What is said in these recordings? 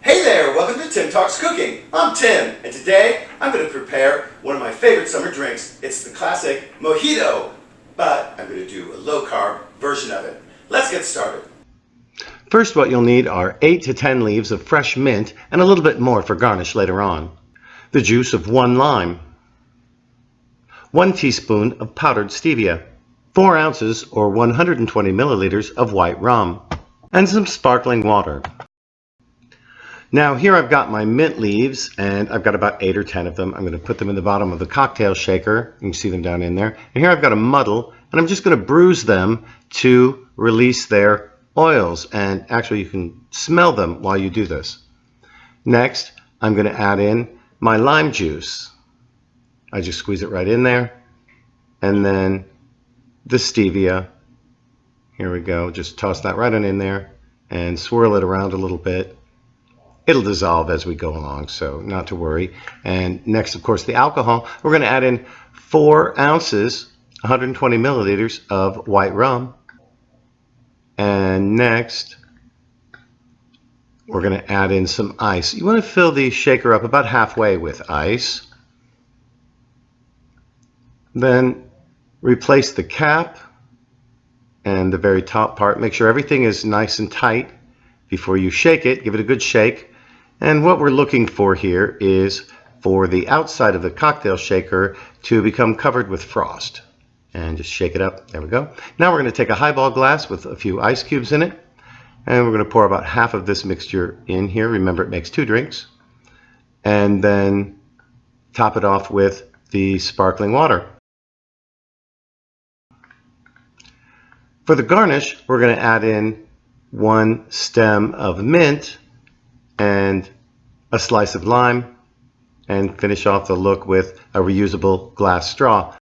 Hey there, welcome to Tim Talks Cooking. I'm Tim, and today I'm going to prepare one of my favorite summer drinks. It's the classic mojito, but I'm going to do a low-carb version of it. Let's get started. First, what you'll need are 8 to 10 leaves of fresh mint and a little bit more for garnish later on. The juice of 1 lime, 1 teaspoon of powdered stevia, 4 ounces or 120 milliliters of white rum, and some sparkling water. Now here I've got my mint leaves, and I've got about 8 or 10 of them. I'm going to put them in the bottom of the cocktail shaker. You can see them down in there. And here I've got a muddle, and I'm just going to bruise them to release their oils. And actually you can smell them while you do this. Next, I'm going to add in my lime juice. I just squeeze it right in there. And then the stevia. Here we go. Just toss that right on in there and swirl it around a little bit. It'll dissolve as we go along, so not to worry. And next, of course, the alcohol. We're going to add in 4 ounces, 120 milliliters of white rum. And next, we're going to add in some ice. You want to fill the shaker up about halfway with ice. Then replace the cap and the very top part. Make sure everything is nice and tight before you shake it. Give it a good shake. And what we're looking for here is for the outside of the cocktail shaker to become covered with frost. And just shake it up. There we go. Now we're going to take a highball glass with a few ice cubes in it. And we're going to pour about half of this mixture in here. Remember, it makes 2 drinks. And then top it off with the sparkling water. For the garnish, we're going to add in 1 stem of mint and a slice of lime, and finish off the look with a reusable glass straw.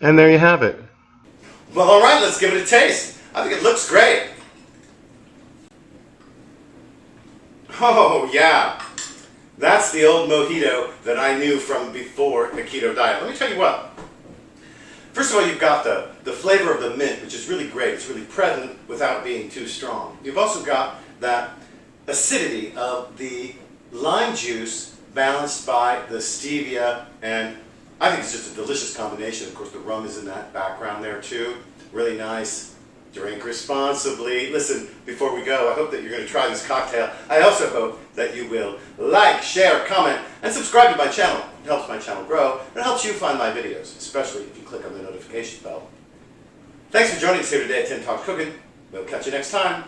And there you have it. Well, alright, let's give it a taste. I think it looks great. Oh, yeah. That's the old mojito that I knew from before the keto diet. Let me tell you what. First of all, you've got the flavor of the mint, which is really great. It's really present without being too strong. You've also got that acidity of the lime juice balanced by the stevia, and I think it's just a delicious combination. Of course, the rum is in that background there too. Really nice. Drink responsibly. Listen, before we go, I hope that you're going to try this cocktail. I also hope that you will like, share, comment, and subscribe to my channel. It helps my channel grow, and it helps you find my videos, especially if you click on the notification bell. Thanks for joining us here today at Tim Talks Cooking. We'll catch you next time.